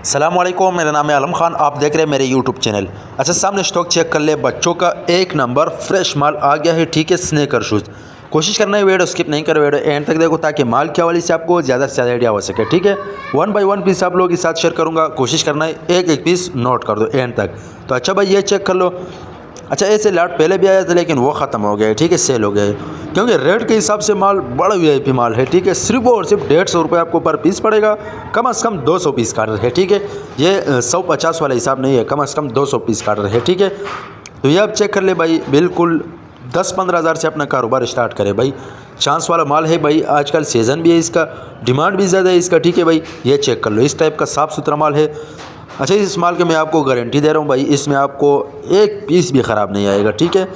अस्सलामुअलैकुम, मेरा नाम है आलम खान। आप देख रहे हैं मेरे यूट्यूब चैनल। अच्छा, सामने स्टॉक चेक कर ले। बच्चों का एक नंबर फ्रेश माल आ गया है, ठीक है। स्नेकर शूज़, कोशिश करना है वीडियो स्किप नहीं करो, वीडियो एंड तक देखो ताकि माल के हवाले से आपको ज़्यादा से ज़्यादा आइडिया हो सके, ठीक है। 1 बाय 1 पीस आप लोगों के साथ शेयर करूँगा, कोशिश करना है एक एक पीस नोट कर दो एंड तक। तो अच्छा भाई, ये चेक कर लो। अच्छा, ऐसे लाट पहले भी आया था लेकिन वो ख़त्म हो गया है, ठीक है, सेल हो गया है, क्योंकि रेट के हिसाब से माल बड़ा वीआईपी माल है, ठीक है। सिर्फ और सिर्फ 150 रुपये आपको पर पीस पड़ेगा। कम से कम 200 पीस का ऑर्डर है, ठीक है। ये 150 वाला हिसाब नहीं है, कम से कम 200 पीस का ऑर्डर है, ठीक है। तो ये आप चेक कर ले भाई, बिल्कुल 10-15 हज़ार से अपना कारोबार स्टार्ट करे भाई। चांस वाला माल है भाई, आजकल सीज़न भी है इसका, डिमांड भी ज़्यादा है इसका, ठीक है भाई। ये चेक कर लो, इस टाइप का साफ़ सुथरा माल है। अच्छा, इस माल के मैं आपको गारंटी दे रहा हूँ भाई, इसमें आपको एक पीस भी ख़राब नहीं आएगा, ठीक है।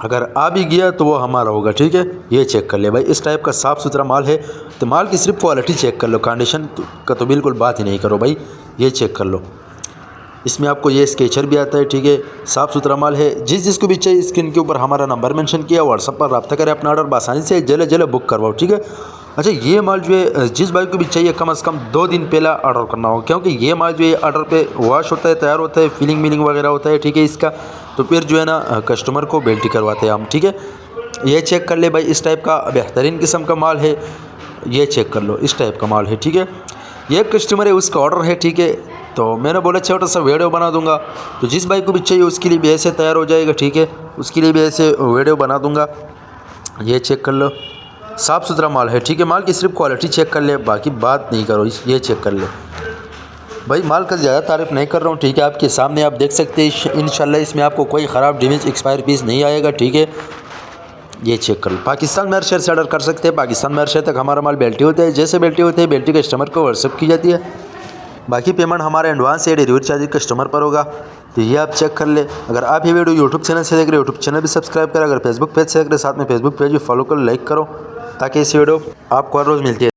अगर आ भी गया तो वो हमारा होगा, ठीक है। ये चेक कर ले भाई, इस टाइप का साफ़ सुथरा माल है। तो माल की सिर्फ क्वालिटी चेक कर लो, कंडीशन का तो बिल्कुल बात ही नहीं करो भाई। ये चेक कर लो, इसमें आपको ये स्केचर भी आता है, ठीक है। साफ़ सुथरा माल है। जिसको भी चाहिए स्क्रीन के ऊपर हमारा नंबर मेंशन किया, व्हाट्सएप पर रब्ता करें, अपना ऑर्डर आसानी से जल्द जल्द बुक करवाओ, ठीक है। अच्छा, ये माल जो है जिस भाई को भी चाहिए कम से कम 2 दिन पहला ऑर्डर करना होगा, क्योंकि ये माल जो है ऑर्डर पे वॉश होता है, तैयार होता है, फीलिंग मीलिंग वगैरह होता है, ठीक है इसका। तो फिर जो है ना कस्टमर को बेल्टी करवाते हैं हम, ठीक है। ये चेक कर ले भाई, इस टाइप का बेहतरीन किस्म का माल है। ये चेक कर लो, इस टाइप का माल है, ठीक है। ये कस्टमर है, उसका ऑर्डर है, ठीक है। तो मैंने बोला छोटा सा वीडियो बना दूंगा, तो जिस भाई को भी चाहिए उसके लिए भी ऐसे तैयार हो जाएगा, ठीक है। उसके लिए भी ऐसे वीडियो बना दूंगा। ये चेक कर लो, साफ़ सुथरा माल है, ठीक है। माल की सिर्फ क्वालिटी चेक कर ले, बाकी बात नहीं करो। ये चेक कर ले भाई, माल का ज़्यादा तारीफ़ नहीं कर रहा हूँ, ठीक है। आपके सामने आप देख सकते हैं, इंशाल्लाह इसमें आपको कोई ख़राब डैमेज एक्सपायर पीस नहीं आएगा, ठीक है। ये चेक कर लो। पाकिस्तान में हर शहर से ऑर्डर कर सकते हैं, पाकिस्तान में हर शहर तक हमारा माल बेल्टी होता है। जैसे बेल्टी होते हैं, बेल्टी कस्टमर को व्हाट्सअप की जाती है। बाकी पेमेंट हमारा एडवांस या डिलीवरी चार्ज कस्टमर पर होगा। तो ये आप चेक कर ले। अगर आप ये वीडियो यूट्यूब चैनल से देख रहे हो, यूट्यूब चैनल भी सब्सक्राइब करें। अगर फेसबुक पेज से देख रहे हो, साथ में फेसबुक पेज भी फॉलो कर, लाइक करो, ताकि इस वीडियो आपको हर रोज़ मिलती है।